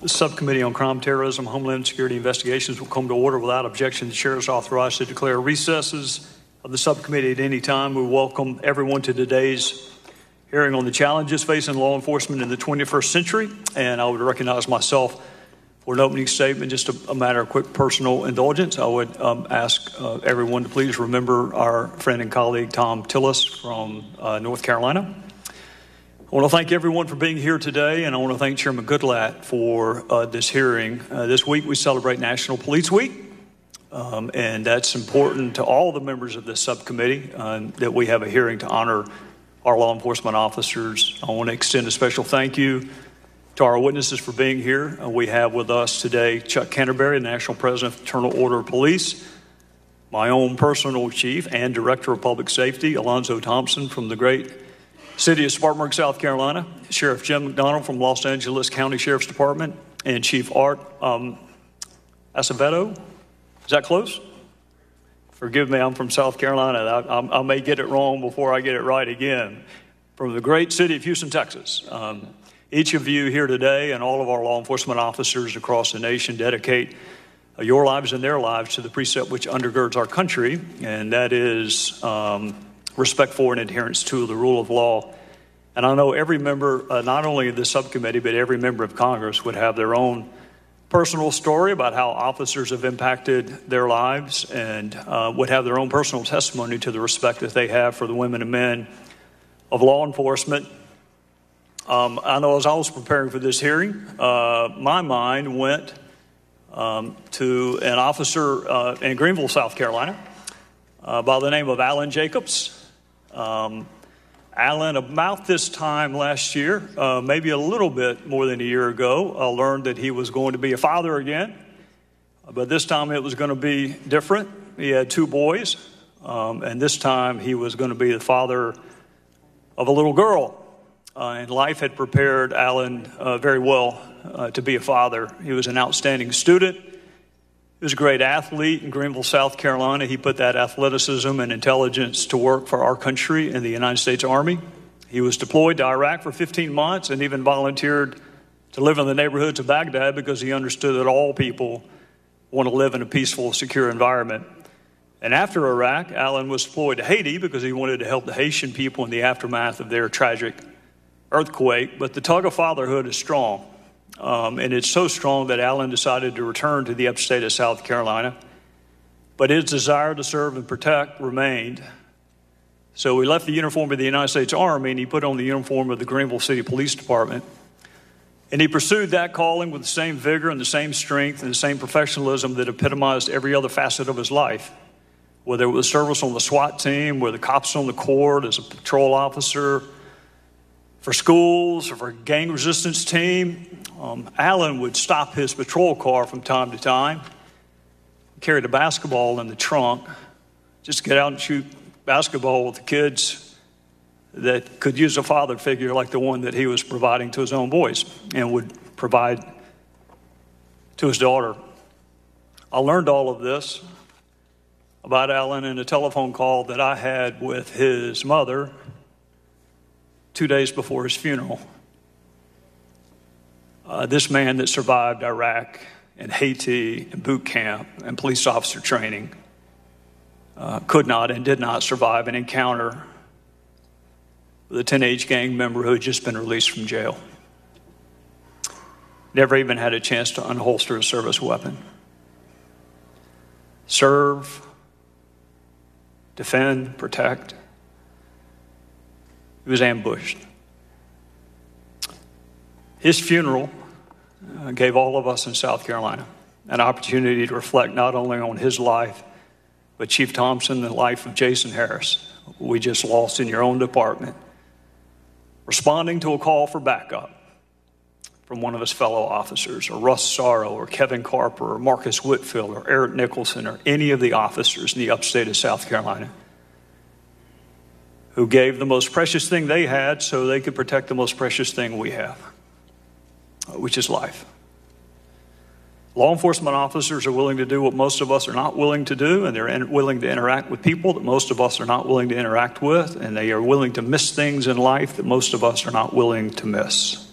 The Subcommittee on Crime, Terrorism, Homeland Security Investigations will come to order without objection. The chair is authorized to declare recesses of the subcommittee at any time. We welcome everyone to today's hearing on the challenges facing law enforcement in the 21st century. And I would recognize myself for an opening statement. Just a matter of quick personal indulgence. I would ask everyone to please remember our friend and colleague Tom Tillis from North Carolina. I want to thank everyone for being here today, and I want to thank Chairman Goodlatte for this hearing. This week we celebrate National Police Week, and that's important to all the members of this subcommittee that we have a hearing to honor our law enforcement officers. I want to extend a special thank you to our witnesses for being here. We have with us today Chuck Canterbury, the National President of the Fraternal Order of Police, my own personal chief and Director of Public Safety, Alonzo Thompson from the great City of Spartanburg, South Carolina, Sheriff Jim McDonald from Los Angeles County Sheriff's Department, and Chief Art Acevedo. Is that close? Forgive me, I'm from South Carolina. I may get it wrong before I get it right again. From the great city of Houston, Texas. Each of you here today and all of our law enforcement officers across the nation dedicate your lives and their lives to the precept which undergirds our country, and that is respect for and adherence to the rule of law. And I know every member, not only of the subcommittee, but every member of Congress would have their own personal story about how officers have impacted their lives and would have their own personal testimony to the respect that they have for the women and men of law enforcement. I know as I was preparing for this hearing, my mind went to an officer in Greenville, South Carolina, by the name of Alan Jacobs. Alan, about this time last year, maybe a little bit more than a year ago, learned that he was going to be a father again. But this time it was going to be different. He had two boys, and this time he was going to be the father of a little girl. And life had prepared Alan very well to be a father. He was an outstanding student. He was a great athlete in Greenville, South Carolina. He put that athleticism and intelligence to work for our country in the United States Army. He was deployed to Iraq for 15 months and even volunteered to live in the neighborhoods of Baghdad because he understood that all people want to live in a peaceful, secure environment. And after Iraq, Alan was deployed to Haiti because he wanted to help the Haitian people in the aftermath of their tragic earthquake. But the tug of fatherhood is strong. And it's so strong that Alan decided to return to the upstate of South Carolina. But his desire to serve and protect remained. So he left the uniform of the United States Army and he put on the uniform of the Greenville City Police Department. And he pursued that calling with the same vigor and the same strength and the same professionalism that epitomized every other facet of his life. Whether it was service on the SWAT team, or the cops on the court, as a patrol officer, for schools or for a gang resistance team, Alan would stop his patrol car from time to time, carried a basketball in the trunk, just get out and shoot basketball with the kids that could use a father figure like the one that he was providing to his own boys and would provide to his daughter. I learned all of this about Alan in a telephone call that I had with his mother 2 days before his funeral. This man that survived Iraq and Haiti and boot camp and police officer training could not and did not survive an encounter with a teenage gang member who had just been released from jail. Never even had a chance to unholster a service weapon. Serve, defend, protect. He was ambushed. His funeral gave all of us in South Carolina an opportunity to reflect not only on his life, but Chief Thompson, the life of Jason Harris, who we just lost in your own department, responding to a call for backup from one of his fellow officers, or Russ Sorrow, or Kevin Carper, or Marcus Whitfield, or Eric Nicholson, or any of the officers in the upstate of South Carolina, who gave the most precious thing they had so they could protect the most precious thing we have, which is life. Law enforcement officers are willing to do what most of us are not willing to do, and they're willing to interact with people that most of us are not willing to interact with, and they are willing to miss things in life that most of us are not willing to miss.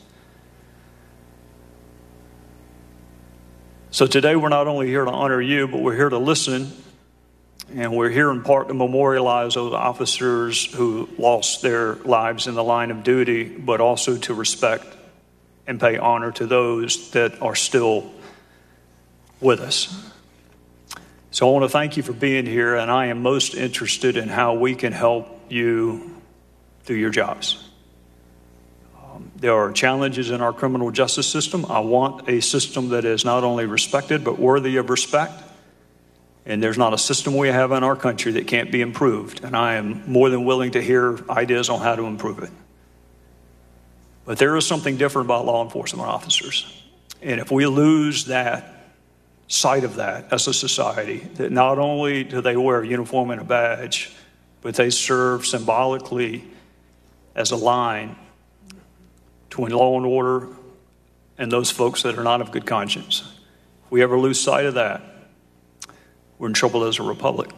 So today we're not only here to honor you, but we're here to listen, and we're here in part to memorialize those officers who lost their lives in the line of duty, but also to respect and pay honor to those that are still with us. So I want to thank you for being here, and I am most interested in how we can help you do your jobs. There are challenges in our criminal justice system. I want a system that is not only respected, but worthy of respect. And there's not a system we have in our country that can't be improved. And I am more than willing to hear ideas on how to improve it. But there is something different about law enforcement officers. And if we lose that sight of that as a society, that not only do they wear a uniform and a badge, but they serve symbolically as a line between law and order and those folks that are not of good conscience. If we ever lose sight of that, we're in trouble as a republic.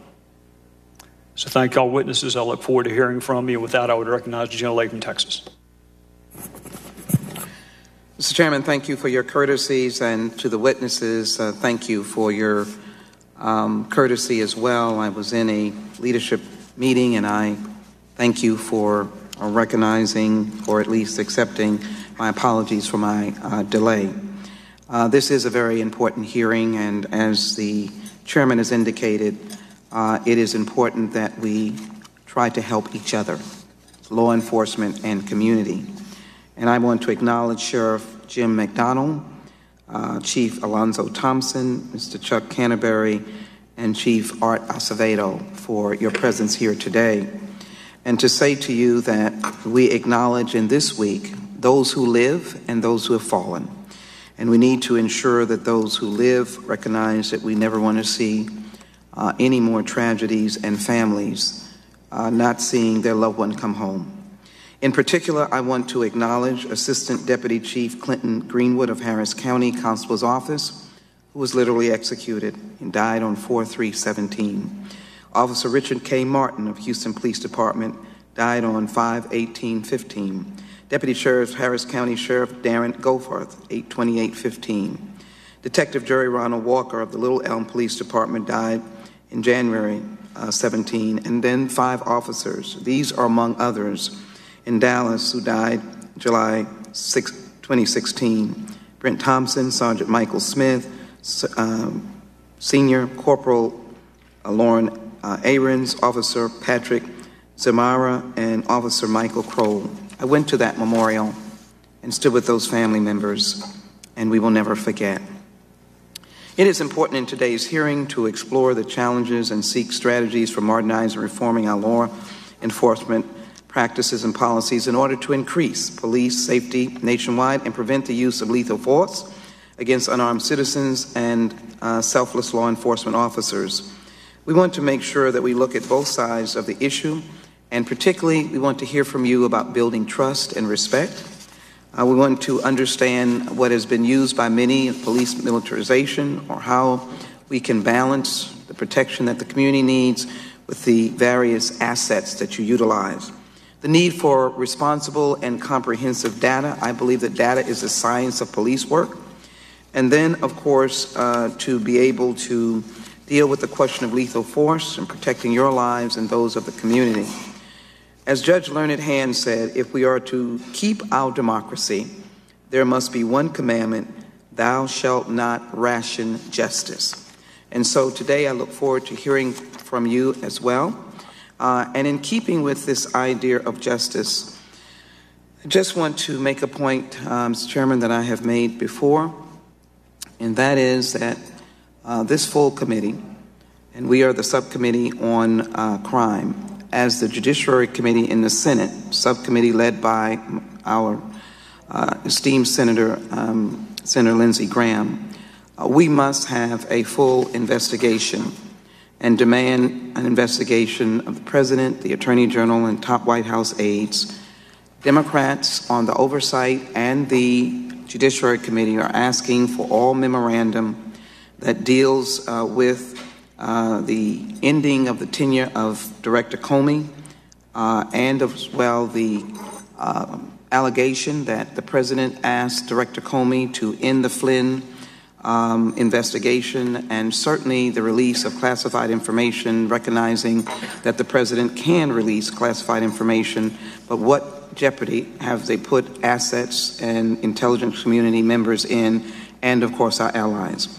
So thank all witnesses. I look forward to hearing from you. With that, I would recognize the gentlelady from Texas. Mr. Chairman, thank you for your courtesies, and to the witnesses, thank you for your courtesy as well. I was in a leadership meeting, and I thank you for recognizing, or at least accepting, my apologies for my delay. This is a very important hearing, and as the chairman has indicated, it is important that we try to help each other, law enforcement and community. And I want to acknowledge Sheriff Jim McDonald, Chief Alonzo Thompson, Mr. Chuck Canterbury, and Chief Art Acevedo for your presence here today. And to say to you that we acknowledge in this week those who live and those who have fallen. And we need to ensure that those who live recognize that we never want to see any more tragedies and families not seeing their loved one come home. In particular, I want to acknowledge Assistant Deputy Chief Clinton Greenwood of Harris County Constable's Office, who was literally executed and died on 4/3/17. Officer Richard K. Martin of Houston Police Department died on 5/18/15. Deputy Sheriff Harris County Sheriff Darren Goforth, 8/28/15. Detective Jerry Ronald Walker of the Little Elm Police Department died in January 17, and then 5 officers. These are among others in Dallas who died July 6, 2016. Brent Thompson, Sergeant Michael Smith, Senior Corporal Lauren Ahrens, Officer Patrick Zamara, and Officer Michael Kroll. I went to that memorial and stood with those family members, and we will never forget. It is important in today's hearing to explore the challenges and seek strategies for modernizing and reforming our law enforcement practices and policies in order to increase police safety nationwide and prevent the use of lethal force against unarmed citizens and selfless law enforcement officers. We want to make sure that we look at both sides of the issue, and particularly we want to hear from you about building trust and respect. We want to understand what has been used by many, police militarization, or how we can balance the protection that the community needs with the various assets that you utilize. The need for responsible and comprehensive data. I believe that data is the science of police work. And then, of course, to be able to deal with the question of lethal force and protecting your lives and those of the community. As Judge Learned Hand said, if we are to keep our democracy, there must be one commandment: thou shalt not ration justice. And so today I look forward to hearing from you as well. And in keeping with this idea of justice, I just want to make a point, Mr. Chairman, that I have made before, and that is that this full committee, and we are the subcommittee on crime, as the Judiciary Committee in the Senate, subcommittee led by our esteemed Senator Lindsey Graham, we must have a full investigation and demand an investigation of the President, the Attorney General, and top White House aides. Democrats on the oversight and the Judiciary Committee are asking for all memorandum that deals with the ending of the tenure of Director Comey and as well the allegation that the President asked Director Comey to end the Flynn investigation, and certainly the release of classified information, recognizing that the president can release classified information, but what jeopardy have they put assets and intelligence community members in, and of course our allies.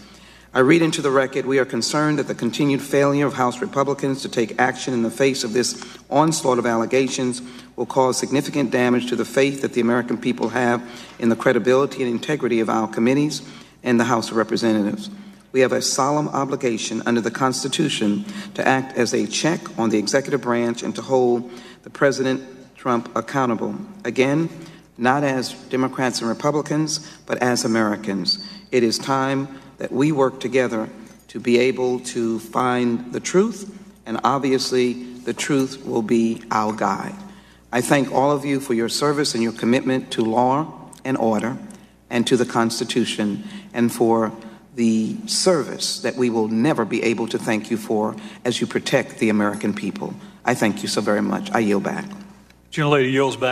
I read into the record, we are concerned that the continued failure of House Republicans to take action in the face of this onslaught of allegations will cause significant damage to the faith that the American people have in the credibility and integrity of our committees and the House of Representatives. We have a solemn obligation under the Constitution to act as a check on the executive branch and to hold the President Trump accountable. Again, not as Democrats and Republicans, but as Americans. It is time that we work together to be able to find the truth, and obviously the truth will be our guide. I thank all of you for your service and your commitment to law and order and to the Constitution, and for the service that we will never be able to thank you for as you protect the American people. I thank you so very much. I yield back. Gentlelady yields back.